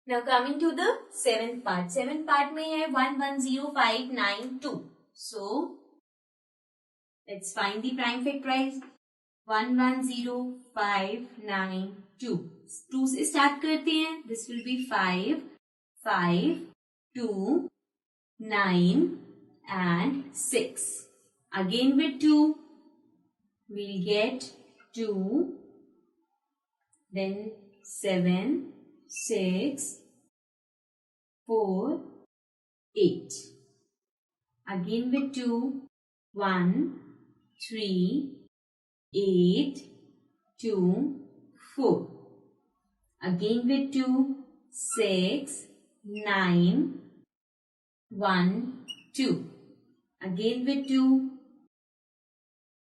Now coming to the seventh part. Seventh part में है 110592. So let's find the prime factorize. 110592. 2 से start करते हैं. This will be 5, 5, 2, 9 and 6. Again with 2, we'll get 2, then 7, 6, 4, 8. Again with 2, 1, 3, 8, 2, 4. Again with 2, 6, 9, 1, 2. Again with 2,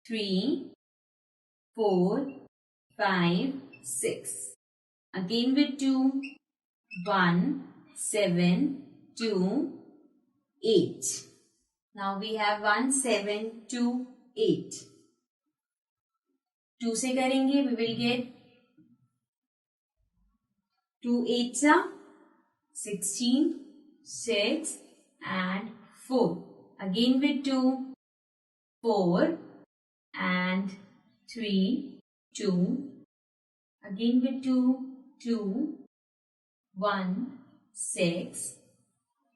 3, 4, 5, 6. Again with 2, 1, 7, 2, 8. Now we have 1, 7, 2, 8. 2 से करेंगे, we will get 2 8s are 16, 6 and 4. Again with 2, 4 and 3, 2. Again with 2, 2, 1, 6,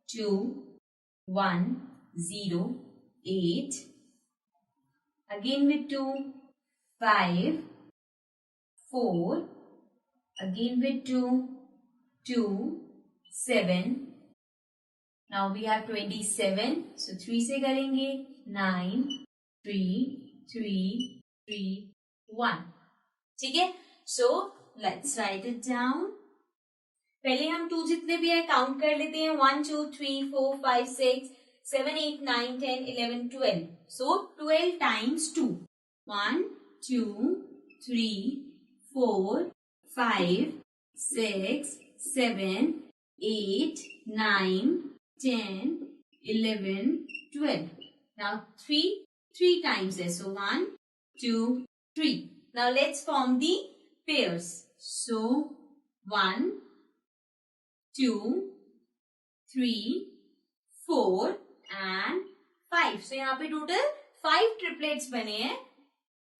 2, 1, 0, 8. Again with 2, 5, 4. Again with 2, 2, 7. Now we have 27. So 3 से करेंगे 9, 3, 3, 3, 1. ठीक है? So let's write it down. पहले हम 2 जितने भी है काउंट कर लेते हैं. 1, 2, 3, 4, 5, 6, 7, 8, 9, 10, 11, 12. So 12 times 2. 1, 2, 3, 4, 5, 6, 7, 8, 9, 10, 11, 12. Now 3 times there. So 1, 2, 3. Now let's form the pairs. So 1, 2, 3, 4 and 5. So यहाँ पे total 5 triplets बने हैं.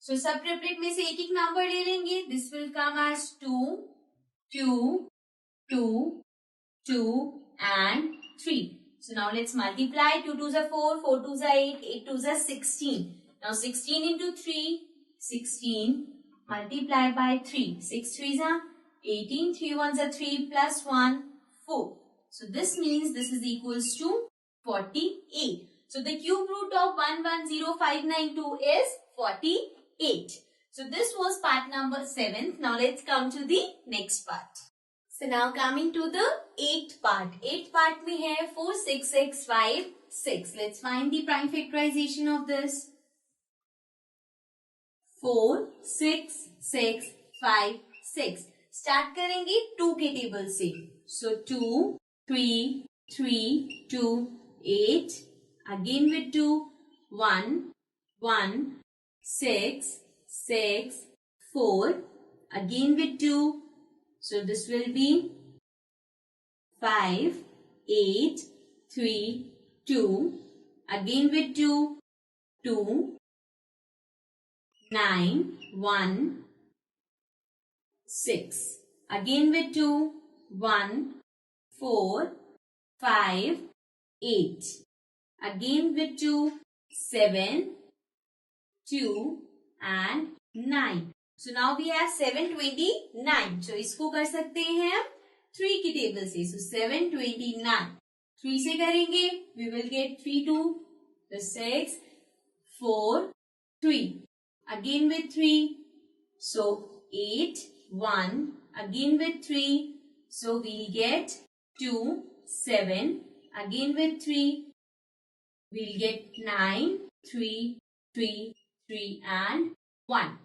So सब triplet में से एक एक नंबर ले लेंगे. This will come as 2, 2, 2, 2 and 3. So now let's multiply. 2 2s are 4, 4 2s are 8, 8 2s are 16. Now 16 into 3, 16 multiply by 3. 6 3s are 18, 3 1s are 3 plus 1, 4. So this means this is equals to 48. So the cube root of 110592 is 48. So this was part number 7. Now let's come to the next part. So now coming to the 8th part. 8th part we have 4, 6, 6, 5, 6. Let's find the prime factorization of this. 4, 6, 6, 5, 6. Start करेंगे 2 के table से. So 2, 3, 3, 2, 8. Again with 2, 1, 1, 6, 6, 4. Again with 2. So this will be 5, 8, 3, 2. Again with 2, 2, 9, 1, 6. Again with 2, 1, 4, 5, 8. Again with 2, 7, 2 and 9. So now we have 729. So इसको कर सकते हैं हम 3 की table से. So 729. 3 से करेंगे. We will get 3 2, the 6, 4, 3. Again with 3. So 8, 1. Again with 3. So we'll get 2, 7. Again with 3. We'll get 9, 3, 3, 3 and 1.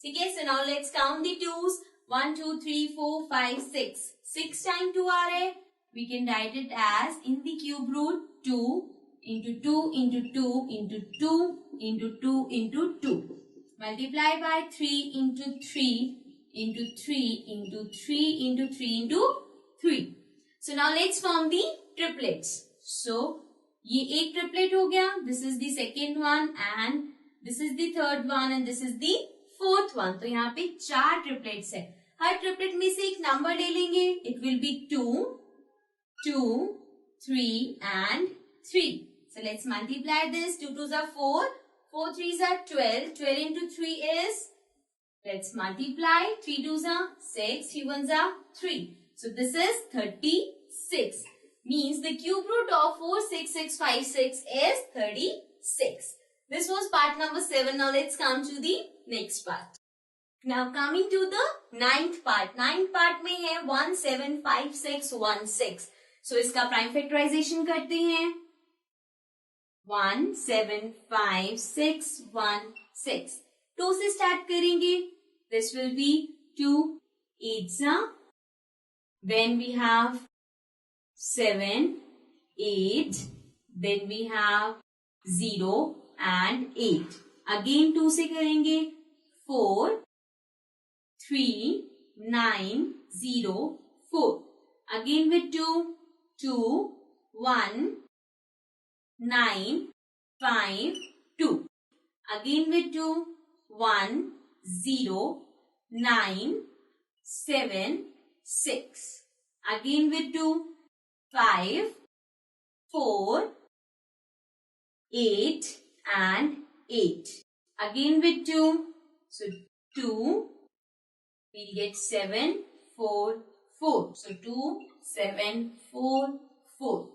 Okay, so now let's count the 2's. 1, 2, 3, 4, 5, 6. 6 times 2 आ रहे. We can write it as in the cube root 2 into 2 into 2 into 2 into 2 into 2. Multiply by 3 into 3 into 3 into 3 into 3 into 3. So now let's form the triplets. So ये एक triplet हो गया, this is the second one and this is the third one and this is the fourth one. तो यहाँ पे 4 triplets है. हर triplet में से एक नंबर ले लेंगे. It will be 2, 2, 3 and 3. So let's multiply this. 2 2s are 4, 4 3s are 12. 12 into 3 is, let's multiply. 3 2s are 6, 3 1s are 3. So this is 36. Means the cube root of 46656 is 36. This was part number 7. Now let's come to the next part. Now coming to the ninth part. Ninth part में है 175616. So इसका prime factorization करते हैं. 175616. 2 से start करेंगे. This will be 2 8s. Then we have 7, 8. Then we have 0 and 8. Again 2 से करेंगे. 4, 3, 9, 0, 4. Again with 2, 2, 1, 9, 5, 2. Again with 2, 1, 0, 9, 7, 6. Again with 2, 5, 4, 8 and 8. Again with 2, so 2, we'll get 7, 4, 4. So 2, 7, 4, 4.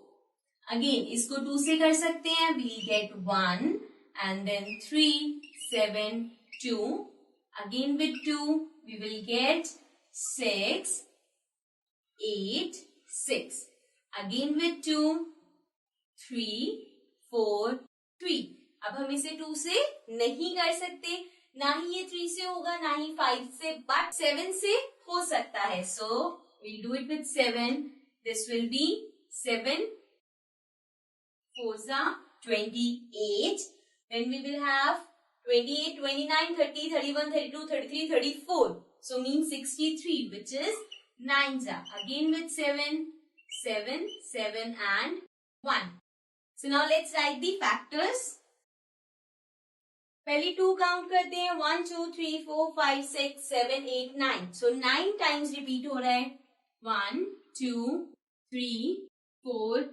Again, इसको 2 से कर सकते हैं. We'll get 1 and then 3, 7, 2. Again with 2, we will get 6, 8, 6. Again with 2, 3, 4, 3. अब हम इसे 2 से नहीं कर सकते. ना ही ये 3 से होगा, ना ही 5 से, but 7 से हो सकता है. So we'll do it with 7. This will be 7 4s are 28. Then we will have 28, 29, 30, 31, 32, 33, 34. So means 63, which is 9s. Again with 7, 7, 7 and 1. So now let's write the factors. पहले 2 काउंट करते हैं. 1, 2, 3, 4, 5, 6, 7, 8, 9. So 9 times repeat हो रहा है. 1, 2, 3, 4,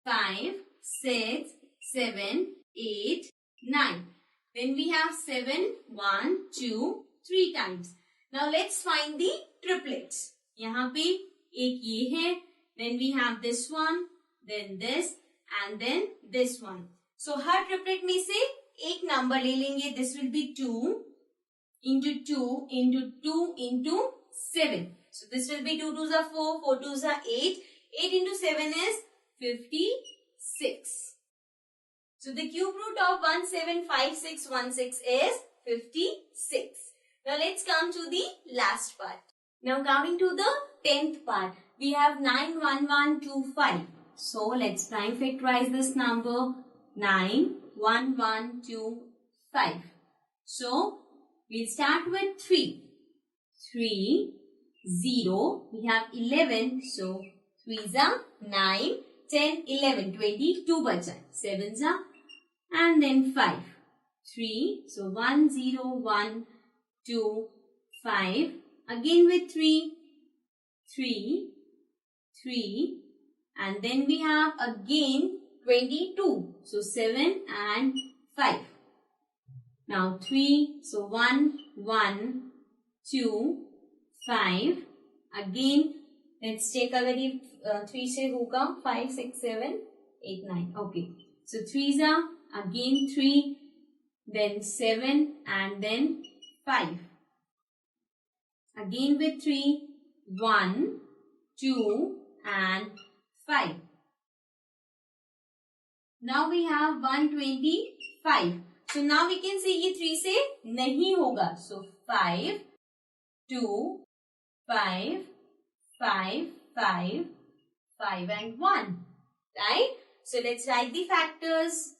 5, 6, 7, 8, 9. Then we have 7, 1, 2, 3 times. Now let's find the triplets. यहाँ पे एक ये है. Then we have this one, then this and then this one. So her triplet में से एक नंबर ले लेंगे. This will be 2 into 2 into 2 into 7. So this will be 2 2s are 4, 4 2s are 8. 8 into 7 is 56. So the cube root of 175616 is 56. Now let's come to the last part. Now coming to the 10th part. We have 91125. So let's prime factorize this number. 91125. So we'll start with 3. 3, 0. We have 11. So 3s are 9, 10, 11, 22 बचा. 7s are and then 5. 3. So 1, 0, 1, 2, 5. Again with 3. 3, 3. And then we have again 22. So 7 and 5. Now 3. So 1, 1, 2, 5. Again, let's take a very 3 से होगा 5, 6, 7, 8, 9. Okay. So 3s are again 3, then 7 and then 5. Again with 3, 1, 2 and 5. Now we have 125. So now we can see ये 3 से नहीं होगा. So 5, 2, 5, 5, 5, 5 and 1. Right? So let's write the factors.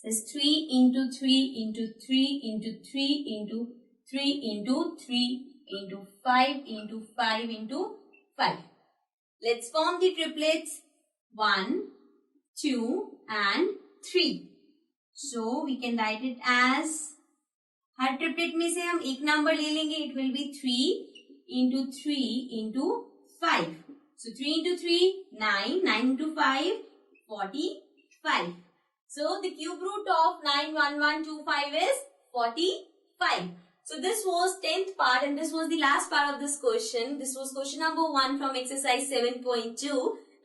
This is 3 into 3 into 3 into 3 into 3 into 3 into 5 into 5 into 5. Let's form the triplets 1, 2 and 3. So we can write it as, her triplet में से हम एक number ले लेंगे. It will be 3 into 3 into 5. So 3 into 3, 9. 9 into 5, 45. So the cube root of 91125 is 45. So this was 10th part and this was the last part of this question. This was question number 1 from exercise 7.2.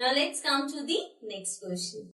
Now let's come to the next question.